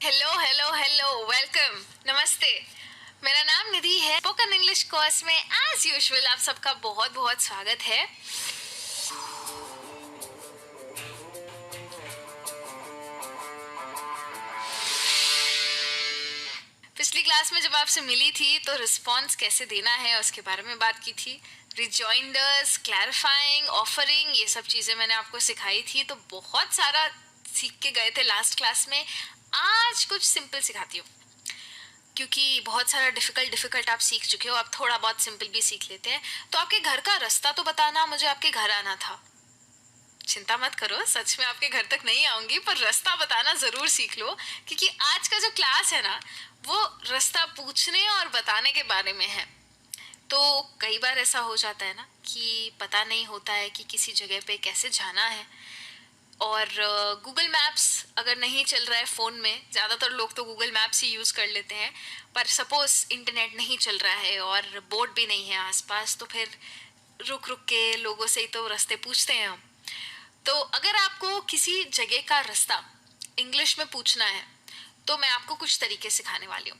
Hello hello hello, welcome, नमस्ते। मेरा नाम निधि है। स्पोकन इंग्लिश कोर्स में एज यूजुअल आप सबका बहुत बहुत स्वागत है। पिछली क्लास में जब आपसे मिली थी तो रिस्पॉन्स कैसे देना है उसके बारे में बात की थी। रिजॉइंडर्स, क्लैरिफाइंग, ऑफरिंग, ये सब चीज़ें मैंने आपको सिखाई थी, तो बहुत सारा सीख के गए थे लास्ट क्लास में। आज कुछ सिंपल सिखाती हूँ, क्योंकि बहुत सारा डिफिकल्ट आप सीख चुके हो। आप थोड़ा बहुत सिंपल भी सीख लेते हैं। तो आपके घर का रास्ता तो बताना, मुझे आपके घर आना था। चिंता मत करो, सच में आपके घर तक नहीं आऊंगी, पर रास्ता बताना जरूर सीख लो, क्योंकि आज का जो क्लास है ना, वो रास्ता पूछने और बताने के बारे में है। तो कई बार ऐसा हो जाता है ना कि पता नहीं होता है कि किसी जगह पे कैसे जाना है, और गूगल मैप्स अगर नहीं चल रहा है फ़ोन में, ज़्यादातर लोग तो गूगल मैप्स ही यूज़ कर लेते हैं, पर सपोज़ इंटरनेट नहीं चल रहा है और बोर्ड भी नहीं है आसपास, तो फिर रुक रुक के लोगों से ही तो रास्ते पूछते हैं हम। तो अगर आपको किसी जगह का रास्ता इंग्लिश में पूछना है, तो मैं आपको कुछ तरीके सिखाने वाली हूँ।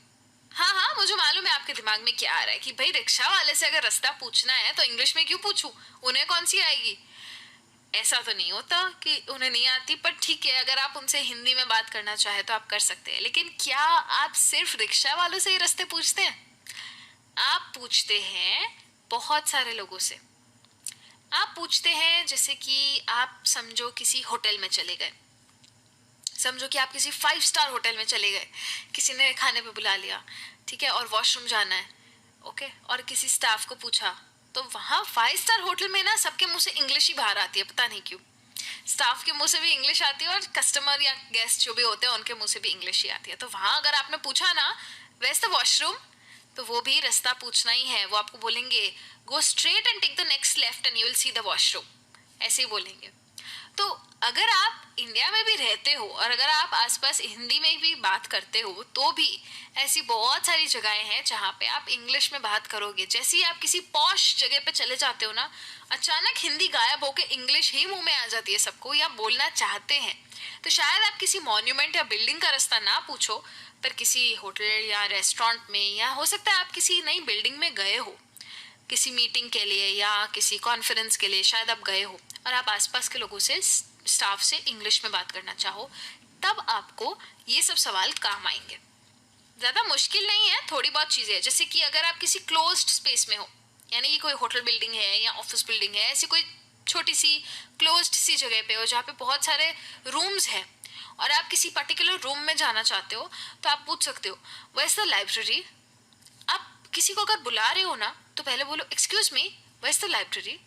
हाँ हाँ, मुझे मालूम है आपके दिमाग में क्या आ रहा है कि भाई रिक्शा वाले से अगर रास्ता पूछना है तो इंग्लिश में क्यों पूछूं, उन्हें कौन सी आएगी। ऐसा तो नहीं होता कि उन्हें नहीं आती, पर ठीक है, अगर आप उनसे हिंदी में बात करना चाहे तो आप कर सकते हैं। लेकिन क्या आप सिर्फ रिक्शा वालों से ही रास्ते पूछते हैं? आप पूछते हैं बहुत सारे लोगों से। आप पूछते हैं, जैसे कि आप समझो किसी होटल में चले गए, समझो कि आप किसी 5 स्टार होटल में चले गए, किसी ने खाने पे बुला लिया, ठीक है, और वॉशरूम जाना है, ओके, और किसी स्टाफ को पूछा, तो वहाँ 5 स्टार होटल में ना सबके मुंह से इंग्लिश ही बाहर आती है, पता नहीं क्यों। स्टाफ के मुंह से भी इंग्लिश आती है और कस्टमर या गेस्ट जो भी होते हैं उनके मुंह से भी इंग्लिश ही आती है। तो वहाँ अगर आपने पूछा ना, वेयर्स द वॉशरूम, तो वो भी रास्ता पूछना ही है। वो आपको बोलेंगे go straight and take the next left and you will see the washroom, ऐसे ही बोलेंगे। तो अगर आप इंडिया में भी रहते हो और अगर आप आसपास हिंदी में भी बात करते हो, तो भी ऐसी बहुत सारी जगहें हैं जहाँ पे आप इंग्लिश में बात करोगे। जैसे ही आप किसी पॉश जगह पे चले जाते हो ना, अचानक हिंदी गायब होके इंग्लिश ही मुंह में आ जाती है सबको, या बोलना चाहते हैं। तो शायद आप किसी मॉन्यूमेंट या बिल्डिंग का रास्ता ना पूछो, पर किसी होटल या रेस्टोरेंट में, या हो सकता है आप किसी नई बिल्डिंग में गए हो किसी मीटिंग के लिए या किसी कॉन्फ्रेंस के लिए, शायद आप गए हो और आप आसपास के लोगों से, स्टाफ से इंग्लिश में बात करना चाहो, तब आपको ये सब सवाल काम आएंगे। ज़्यादा मुश्किल नहीं है, थोड़ी बहुत चीज़ें हैं। जैसे कि अगर आप किसी क्लोज्ड स्पेस में हो, यानी कि कोई होटल बिल्डिंग है या ऑफिस बिल्डिंग है, ऐसी कोई छोटी सी क्लोज्ड सी जगह पे हो जहाँ पे बहुत सारे रूम्स हैं, और आप किसी पर्टिकुलर रूम में जाना चाहते हो, तो आप पूछ सकते हो वेयर इज द लाइब्रेरी। आप किसी को अगर बुला रहे हो ना, तो पहले बोलो excuse me, where is the library.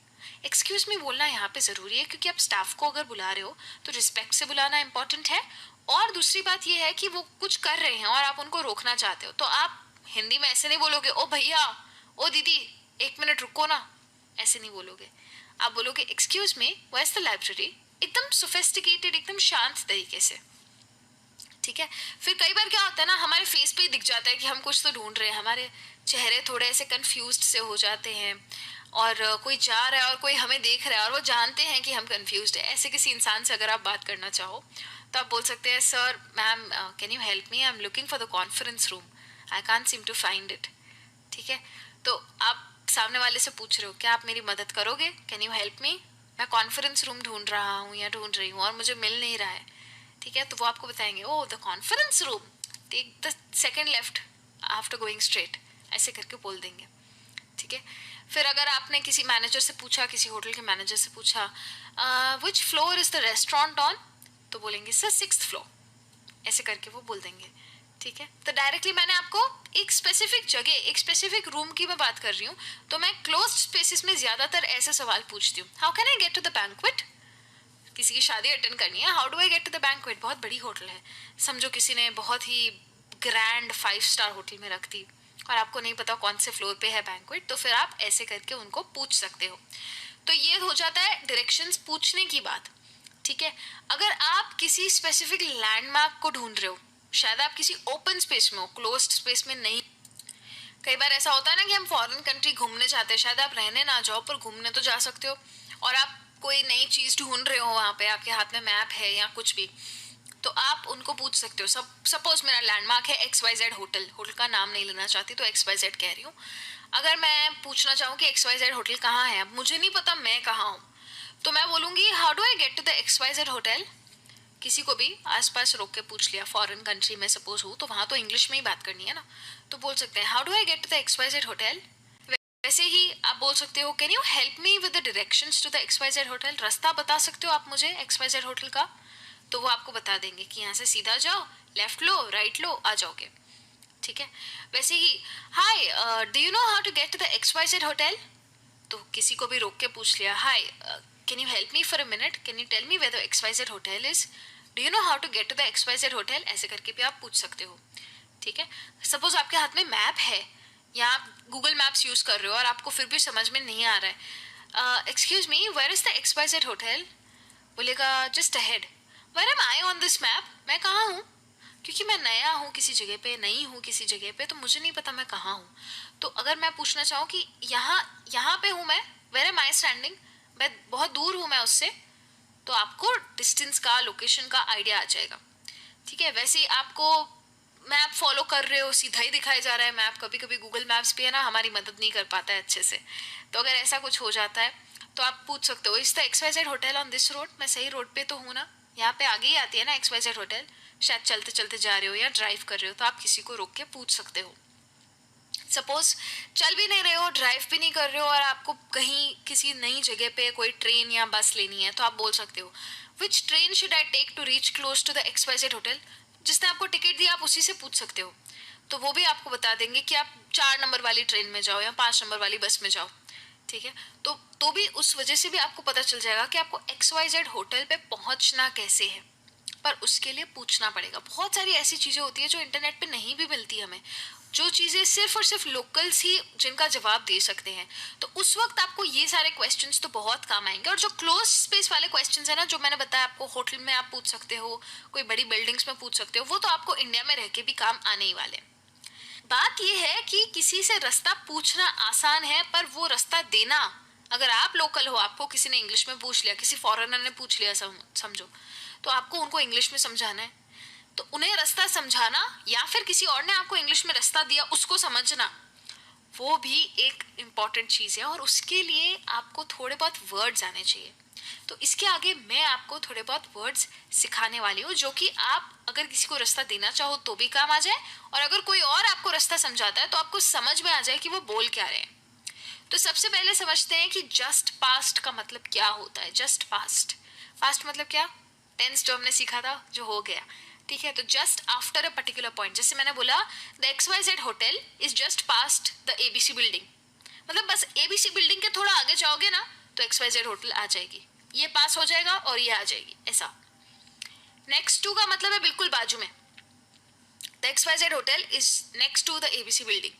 Excuse me बोलना यहाँ पे ज़रूरी है, क्योंकि आप स्टाफ को अगर बुला रहे हो तो रिस्पेक्ट से बुलाना इंपॉर्टेंट है। और दूसरी बात यह है कि वो कुछ कर रहे हैं और आप उनको रोकना चाहते हो, तो आप हिंदी में ऐसे नहीं बोलोगे ओ भैया, ओ दीदी, 1 मिनट रुको ना, ऐसे नहीं बोलोगे। आप बोलोगे excuse me, where is the library, एकदम सोफेस्टिकेटेड, एकदम शांत तरीके से, ठीक है। फिर कई बार क्या होता है ना, हमारे फेस पे ही दिख जाता है कि हम कुछ तो ढूंढ रहे हैं, हमारे चेहरे थोड़े ऐसे कंफ्यूज्ड से हो जाते हैं, और कोई जा रहा है और कोई हमें देख रहा है और वो जानते हैं कि हम कंफ्यूज्ड है। ऐसे किसी इंसान से अगर आप बात करना चाहो, तो आप बोल सकते हैं sir, ma'am, can you help me, I am looking for the conference room, I can't seem to find it, ठीक है। तो आप सामने वाले से पूछ रहे हो क्या आप मेरी मदद करोगे, कैन यू हेल्प मी, मैं कॉन्फ्रेंस रूम ढूंढ रहा हूँ या ढूंढ रही हूँ और मुझे मिल नहीं रहा है, ठीक है। तो वो आपको बताएंगे oh the conference room, take the second left after going straight, ऐसे करके बोल देंगे, ठीक है। फिर अगर आपने किसी मैनेजर से पूछा, किसी होटल के मैनेजर से पूछा विच floor is the restaurant on, तो बोलेंगे सर 6th फ्लोर, ऐसे करके वो बोल देंगे, ठीक है। तो डायरेक्टली मैंने आपको एक स्पेसिफिक जगह, एक स्पेसिफिक रूम की मैं बात कर रही हूँ, तो मैं क्लोज्ड स्पेसेस में ज्यादातर ऐसे सवाल पूछती हूँ, how can I get to the banquet, किसी की शादी अटेंड करनी है, how do I get to the banquet, बहुत बड़ी होटल है, समझो किसी ने बहुत ही ग्रैंड 5 स्टार होटल में रख दी और आपको नहीं पता कौन से फ्लोर पे है बैंक्वेट, तो फिर आप ऐसे करके उनको पूछ सकते हो। तो ये हो जाता है डायरेक्शंस पूछने की बात, ठीक है। अगर आप किसी स्पेसिफिक लैंडमार्क को ढूंढ रहे हो, शायद आप किसी ओपन स्पेस में हो, क्लोज्ड स्पेस में नहीं। कई बार ऐसा होता है ना कि हम फॉरेन कंट्री घूमने जाते हैं, शायद आप रहने ना जाओ पर घूमने तो जा सकते हो, और आप कोई नई चीज़ ढूंढ रहे हो, वहाँ पे आपके हाथ में मैप है या कुछ भी, तो आप उनको पूछ सकते हो। सपोज मेरा लैंडमार्क है XYZ होटल, होटल का नाम नहीं लेना चाहती तो XYZ कह रही हूँ। अगर मैं पूछना चाहूँ कि XYZ होटल कहाँ है, अब मुझे नहीं पता मैं कहाँ हूँ, तो मैं बोलूँगी how do I get to the XYZ hotel. किसी को भी आसपास रोक के पूछ लिया, फॉरेन कंट्री में सपोज हूँ तो वहाँ तो इंग्लिश में ही बात करनी है ना, तो बोल सकते हैं how do I get to the XYZ hotel. वैसे ही आप बोल सकते हो can you help me with the directions to the XYZ hotel, रास्ता बता सकते हो आप मुझे XYZ होटल का, तो वो आपको बता देंगे कि यहाँ से सीधा जाओ, लेफ्ट लो, राइट लो, आ जाओगे। ठीक है। वैसे ही hi do you know how to get to the XYZ hotel, तो किसी को भी रोक के पूछ लिया hi can you help me for a minute, can you tell me where the XYZ hotel is, do you know how to get to the XYZ hotel, ऐसे करके भी आप पूछ सकते हो। ठीक है। सपोज आपके हाथ में मैप है या आप गूगल मैप्स यूज कर रहे हो और आपको फिर भी समझ में नहीं आ रहा है, excuse me where is the XYZ hotel, बोलेगा just ahead, where am I on this map, मैं कहाँ हूँ, क्योंकि मैं नया हूँ किसी जगह पे, नई हूँ किसी जगह पे, तो मुझे नहीं पता मैं कहाँ हूँ। तो अगर मैं पूछना चाहूँ कि यहाँ यहाँ पे हूँ मैं, वेयर एम आई स्टैंडिंग, मैं बहुत दूर हूँ मैं उससे, तो आपको डिस्टेंस का, लोकेशन का आइडिया आ जाएगा। ठीक है। वैसे ही आपको मैप फॉलो कर रहे हो, सीधा ही दिखाया जा रहा है मैप, कभी कभी गूगल मैप्स भी है ना हमारी मदद नहीं कर पाता है अच्छे से, तो अगर ऐसा कुछ हो जाता है तो आप पूछ सकते हो is the XYZ hotel on this road, मैं सही रोड पे तो हूँ ना, यहाँ पे आगे ही आती है ना XYZ होटल, शायद चलते चलते जा रहे हो या ड्राइव कर रहे हो तो आप किसी को रोक के पूछ सकते हो। सपोज चल भी नहीं रहे हो, ड्राइव भी नहीं कर रहे हो और आपको कहीं किसी नई जगह पे कोई ट्रेन या बस लेनी है, तो आप बोल सकते हो which train should I take to reach close to the XYZ hotel, जिसने आपको टिकट दिया आप उसी से पूछ सकते हो, तो वो भी आपको बता देंगे कि आप 4 नंबर वाली ट्रेन में जाओ या 5 नंबर वाली बस में जाओ। ठीक है। तो भी उस वजह से भी आपको पता चल जाएगा कि आपको XYZ होटल पे पहुंचना कैसे है, पर उसके लिए पूछना पड़ेगा। बहुत सारी ऐसी चीज़ें होती है जो इंटरनेट पे नहीं भी मिलती हमें, जो चीज़ें सिर्फ और सिर्फ लोकल्स ही जिनका जवाब दे सकते हैं, तो उस वक्त आपको ये सारे क्वेश्चंस तो बहुत काम आएंगे। और जो क्लोज स्पेस वाले क्वेश्चंस है ना, जो मैंने बताया आपको, होटल में आप पूछ सकते हो, कोई बड़ी बिल्डिंग्स में पूछ सकते हो, वो तो आपको इंडिया में रह के भी काम आने ही वाले। बात यह है कि किसी से रास्ता पूछना आसान है, पर वो रास्ता देना, अगर आप लोकल हो, आपको किसी ने इंग्लिश में पूछ लिया, किसी फॉरेनर ने पूछ लिया समझो, तो आपको उनको इंग्लिश में समझाना है, तो उन्हें रास्ता समझाना या फिर किसी और ने आपको इंग्लिश में रास्ता दिया उसको समझना, वो भी एक इम्पॉर्टेंट चीज़ है, और उसके लिए आपको थोड़े बहुत वर्ड्स आने चाहिए। तो इसके आगे मैं आपको थोड़े बहुत वर्ड्स सिखाने वाली हूँ, जो कि आप अगर किसी को रास्ता देना चाहो तो भी काम आ जाए, और अगर कोई और आपको रास्ता समझाता है तो आपको समझ में आ जाए कि वो बोल क्या रहे हैं। तो सबसे पहले समझते हैं कि जस्ट पास्ट का मतलब क्या होता है। जस्ट पास्ट, पास्ट मतलब क्या, टेंस जो हमने सीखा था, जो हो गया। ठीक है। तो just after a particular point, जैसे मैंने बोला the XYZ hotel is just passed the ABC building, मतलब बस ABC बिल्डिंग के थोड़ा आगे जाओगे ना तो XYZ होटल आ जाएगी, ये पास हो जाएगा और ये आ जाएगी, ऐसा। नेक्स्ट टू का मतलब है बिल्कुल बाजू में, the XYZ hotel is next to the ABC building.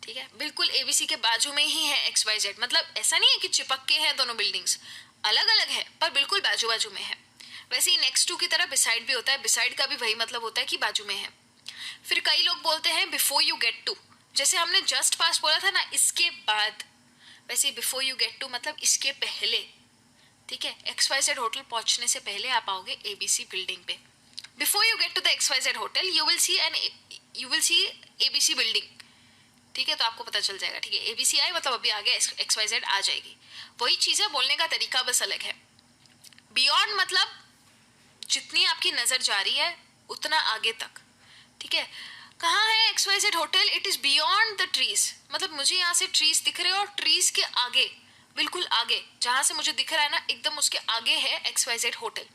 ठीक है। बिल्कुल ABC के बाजू में ही है XYZ, मतलब ऐसा नहीं है कि चिपक के हैं दोनों बिल्डिंग्स, अलग अलग है पर बिल्कुल बाजू बाजू में है। वैसे ही नेक्स्ट टू की तरह बिसाइड भी होता है, बिसाइड का भी वही मतलब होता है कि बाजू में है। फिर कई लोग बोलते हैं बिफोर यू गेट टू, जैसे हमने जस्ट पास बोला था ना इसके बाद, वैसे बिफोर यू गेट टू मतलब इसके पहले। ठीक है। XYZ होटल पहुंचने से पहले आप आओगे ABC बिल्डिंग पे। Before you get to the XYZ hotel you will see ABC building. ठीक है। तो आपको पता चल जाएगा, ठीक है, ABC आई मतलब अभी आगे XYZ आ जाएगी। वही चीज़ है, बोलने का तरीका बस अलग है। बियॉन्ड मतलब जितनी आपकी नज़र जा रही है उतना आगे तक। ठीक है। कहाँ है XYZ hotel, it is beyond the trees, मतलब मुझे यहाँ से ट्रीज दिख रहे हैं और ट्रीज के आगे, बिल्कुल आगे जहाँ से मुझे दिख रहा है ना, एकदम उसके आगे है XYZ होटल।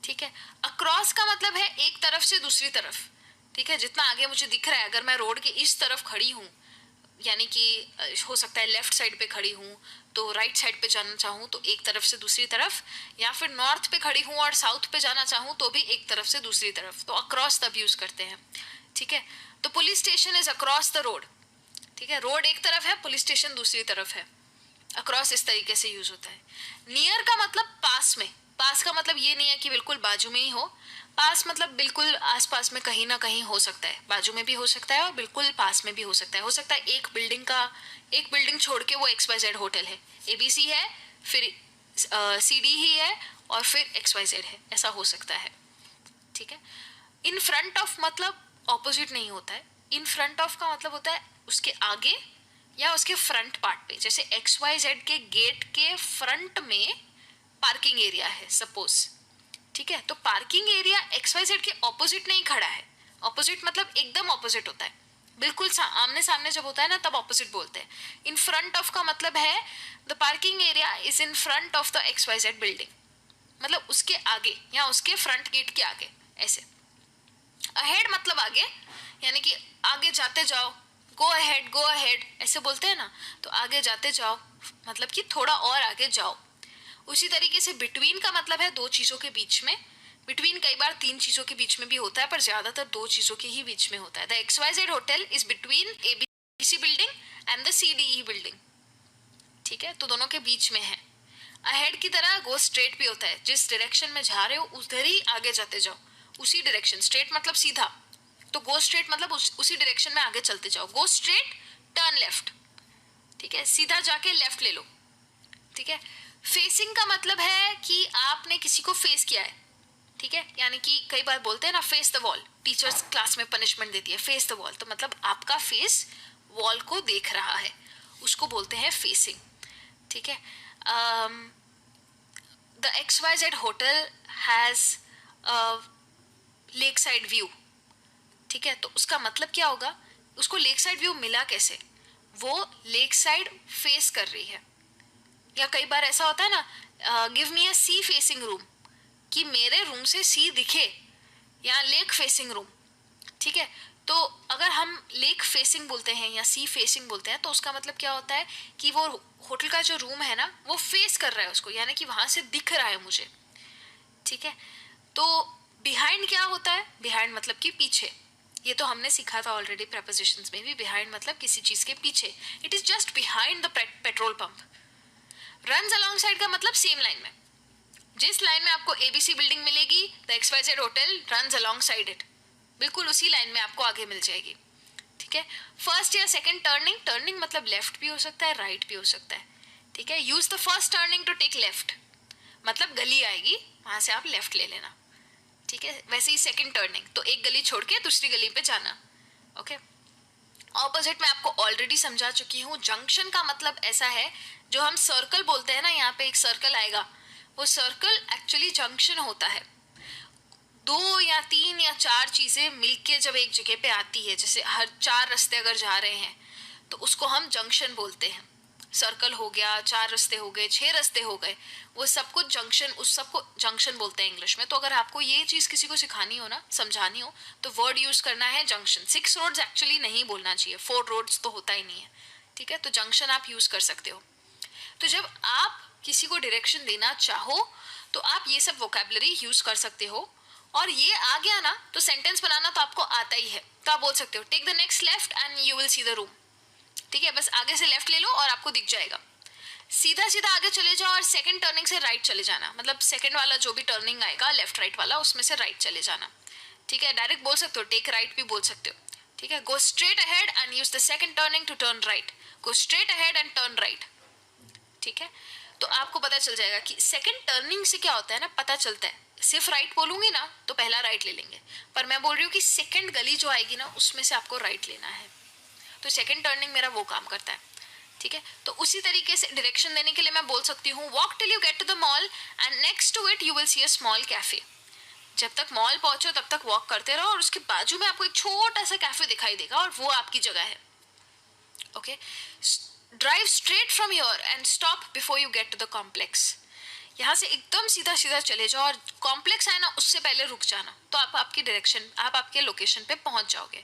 ठीक है। अक्रॉस का मतलब है एक तरफ से दूसरी तरफ। ठीक है। जितना आगे मुझे दिख रहा है, अगर मैं रोड के इस तरफ खड़ी हूँ, यानी कि हो सकता है लेफ्ट साइड पे खड़ी हूँ तो राइट साइड पे जाना चाहूँ तो एक तरफ से दूसरी तरफ, या फिर नॉर्थ पे खड़ी हूँ और साउथ पे जाना चाहूँ तो भी एक तरफ से दूसरी तरफ, तो अक्रॉस तब यूज करते हैं। ठीक है। तो police station is across the road. ठीक है। रोड एक तरफ है, पुलिस स्टेशन दूसरी तरफ है, अक्रॉस इस तरीके से यूज होता है। नियर का मतलब पास में, पास का मतलब ये नहीं है कि बिल्कुल बाजू में ही हो, पास मतलब बिल्कुल आसपास में कहीं ना कहीं हो सकता है, बाजू में भी हो सकता है और बिल्कुल पास में भी हो सकता है। हो सकता है एक बिल्डिंग छोड़ के वो XYZ होटल है, ABC है, फिर CD ही है और फिर XYZ है, ऐसा हो सकता है। ठीक है। इन फ्रंट ऑफ मतलब ऑपोजिट नहीं होता है, इन फ्रंट ऑफ का मतलब होता है उसके आगे या उसके फ्रंट पार्ट पे। जैसे XYZ के गेट के फ्रंट में पार्किंग एरिया है सपोज, ठीक है, तो पार्किंग एरिया XYZ के ऑपोजिट नहीं खड़ा है। ऑपोजिट मतलब एकदम ऑपोजिट होता है, बिल्कुल आमने सामने जब होता है ना तब ऑपोजिट बोलते हैं। इन फ्रंट ऑफ का मतलब है the parking area is in front of the XYZ building, मतलब उसके आगे या उसके फ्रंट गेट के आगे ऐसे। अहेड मतलब आगे, यानी कि आगे जाते जाओ, गो अहेड ऐसे बोलते हैं ना, तो आगे जाते जाओ मतलब कि थोड़ा और आगे जाओ। उसी तरीके से बिटवीन का मतलब है दो चीजों के बीच में। बिटवीन कई बार तीन चीजों के बीच में भी होता है, पर ज्यादातर दो चीजों के ही बीच में होता है। The XYZ hotel is between ABC building and the CDE building, ठीक है, तो दोनों के बीच में है। अहेड की तरह गो स्ट्रेट भी होता है, जिस डायरेक्शन में जा रहे हो उधर ही आगे जाते जाओ, उसी डायरेक्शन। स्ट्रेट मतलब सीधा, तो गो स्ट्रेट मतलब उसी डायरेक्शन में आगे चलते जाओ। गो स्ट्रेट, टर्न लेफ्ट, ठीक है, सीधा जाके लेफ्ट ले लो, ठीक है। फेसिंग का मतलब है कि आपने किसी को फेस किया है, ठीक है, यानी कि कई बार बोलते हैं ना face the wall, teachers class में पनिशमेंट देती है फेस द वॉल, तो मतलब आपका फेस वॉल को देख रहा है, उसको बोलते हैं फेसिंग, ठीक है। The XYZ hotel has lake side view, ठीक है, तो उसका मतलब क्या होगा, उसको लेक साइड व्यू मिला कैसे, वो लेक साइड फेस कर रही है। या कई बार ऐसा होता है ना, गिव मी अ सी फेसिंग रूम, कि मेरे रूम से सी दिखे, या लेक फेसिंग रूम, ठीक है। तो अगर हम लेक फेसिंग बोलते हैं या सी फेसिंग बोलते हैं तो उसका मतलब क्या होता है कि वो होटल का जो रूम है ना वो फेस कर रहा है उसको, यानी कि वहां से दिख रहा है मुझे, ठीक है। तो बिहाइंड क्या होता है, बिहाइंड मतलब कि पीछे, ये तो हमने सीखा था ऑलरेडी प्रपोजिशंस में भी। बिहाइंड मतलब किसी चीज के पीछे, it is just behind the petrol pump. Runs along side का मतलब सेम लाइन में, जिस लाइन में आपको ABC बिल्डिंग मिलेगी the XYZ hotel runs along side it, बिल्कुल उसी लाइन में आपको आगे मिल जाएगी, ठीक है। फर्स्ट या सेकंड टर्निंग, टर्निंग मतलब लेफ्ट भी हो सकता है राइट भी हो सकता है, ठीक है। Use the first turning to take left, मतलब गली आएगी वहां से आप लेफ्ट ले लेना, ठीक है। वैसे ही सेकंड टर्निंग तो एक गली छोड़ के दूसरी गली पे जाना, ओके। ऑपोजिट में आपको ऑलरेडी समझा चुकी हूँ। जंक्शन का मतलब ऐसा है, जो हम सर्कल बोलते हैं ना, यहाँ पे एक सर्कल आएगा, वो सर्कल एक्चुअली जंक्शन होता है। दो या तीन या चार चीजें मिलके जब एक जगह पे आती है, जैसे हर चार रास्ते अगर जा रहे हैं तो उसको हम जंक्शन बोलते हैं। सर्कल हो गया, चार रास्ते हो गए, छह रास्ते हो गए, वो सब कुछ जंक्शन, उस सबको जंक्शन बोलते हैं इंग्लिश में। तो अगर आपको ये चीज किसी को सिखानी हो ना, समझानी हो, तो वर्ड यूज करना है जंक्शन। 6 रोड्स एक्चुअली नहीं बोलना चाहिए, 4 रोड्स तो होता ही नहीं है, ठीक है, तो जंक्शन आप यूज कर सकते हो। तो जब आप किसी को डायरेक्शन देना चाहो तो आप ये सब वोकैबुलरी यूज कर सकते हो। और ये आ गया ना तो सेंटेंस बनाना तो आपको आता ही है, तो आप बोल सकते हो take the next left and you will see the room, ठीक है, बस आगे से लेफ्ट ले लो और आपको दिख जाएगा। सीधा सीधा आगे चले जाओ और सेकंड टर्निंग से राइट चले जाना, मतलब सेकंड वाला जो भी टर्निंग आएगा लेफ्ट राइट वाला, उसमें से राइट चले जाना, ठीक है। डायरेक्ट बोल सकते हो, टेक राइट भी बोल सकते हो, ठीक है। Go straight ahead and use the second turning to turn right, go straight ahead and turn right, ठीक है। तो आपको पता चल जाएगा कि सेकंड टर्निंग से क्या होता है ना, पता चलता है। सिर्फ राइट बोलूंगी ना तो पहला राइट ले लेंगे, पर मैं बोल रही हूँ कि सेकंड गली जो आएगी ना उसमें से आपको राइट लेना है, तो सेकंड टर्निंग मेरा वो काम करता है, ठीक है। तो उसी तरीके से डायरेक्शन देने के लिए मैं बोल सकती हूँ walk till you get to the mall and next to it you will see a small cafe. जब तक मॉल पहुंचो तब तक वॉक करते रहो और उसके बाजू में आपको एक छोटा सा कैफे दिखाई देगा और वो आपकी जगह है, okay. Drive straight from your end stop before you get to the complex. यहाँ से एकदम सीधा सीधा चले जाओ और कॉम्प्लेक्स आए ना उससे पहले रुक जाना, तो आप आपकी डायरेक्शन, आप आपके लोकेशन पे पहुंच जाओगे।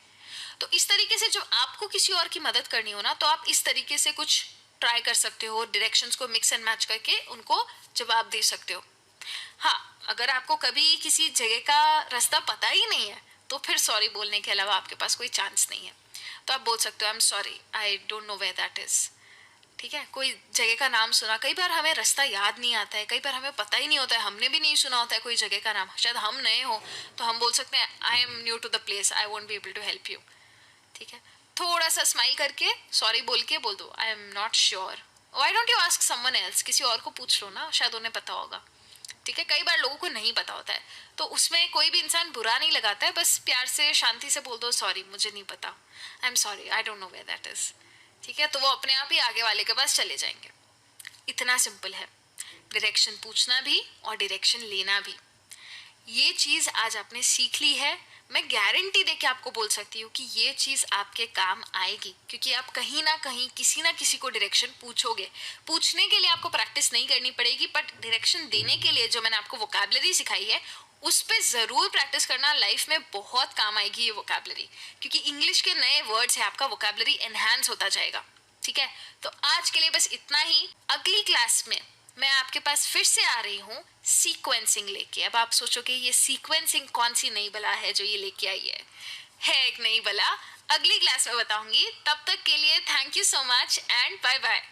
तो इस तरीके से जब आपको किसी और की मदद करनी हो ना तो आप इस तरीके से कुछ ट्राई कर सकते हो, डायरेक्शंस को मिक्स एंड मैच करके उनको जवाब दे सकते हो। हाँ, अगर आपको कभी किसी जगह का रास्ता पता ही नहीं है तो फिर सॉरी बोलने के अलावा आपके पास कोई चांस नहीं है, तो आप बोल सकते हो I am sorry I don't know where that is, ठीक है। कोई जगह का नाम सुना, कई बार हमें रास्ता याद नहीं आता है, कई बार हमें पता ही नहीं होता है, हमने भी नहीं सुना होता है कोई जगह का नाम, शायद हम नए हो तो हम बोल सकते हैं I am new to the place, I won't be able to help you, ठीक है। थोड़ा सा स्माइल करके सॉरी बोल के बोल दो I am not sure, why don't you ask someone else, किसी और को पूछ लो ना, शायद उन्हें पता होगा, ठीक है, कई बार लोगों को नहीं पता होता है, तो उसमें कोई भी इंसान बुरा नहीं लगाता है, बस प्यार से शांति से बोल दो सॉरी मुझे नहीं पता, I am sorry, I don't know where that is. ठीक है, तो वो अपने आप ही आगे वाले के पास चले जाएंगे। इतना सिंपल है, डायरेक्शन पूछना भी और डायरेक्शन लेना भी। ये चीज़ आज आपने सीख ली है, मैं गारंटी दे के आपको बोल सकती हूँ कि ये चीज़ आपके काम आएगी, क्योंकि आप कहीं ना कहीं किसी ना किसी को डायरेक्शन पूछोगे। पूछने के लिए आपको प्रैक्टिस नहीं करनी पड़ेगी, बट डायरेक्शन देने के लिए जो मैंने आपको वोकैबुलरी सिखाई है उस पर ज़रूर प्रैक्टिस करना, लाइफ में बहुत काम आएगी ये वोकैबुलरी, क्योंकि इंग्लिश के नए वर्ड्स है, आपका वोकैबुलरी एनहांस होता जाएगा। ठीक है, तो आज के लिए बस इतना ही। अगली क्लास में मैं आपके पास फिर से आ रही हूँ सीक्वेंसिंग लेके। अब आप सोचोगे ये सीक्वेंसिंग कौन सी नई बला है जो ये लेके आई है एक नई बला। अगली क्लास में बताऊंगी। तब तक के लिए thank you so much and bye bye.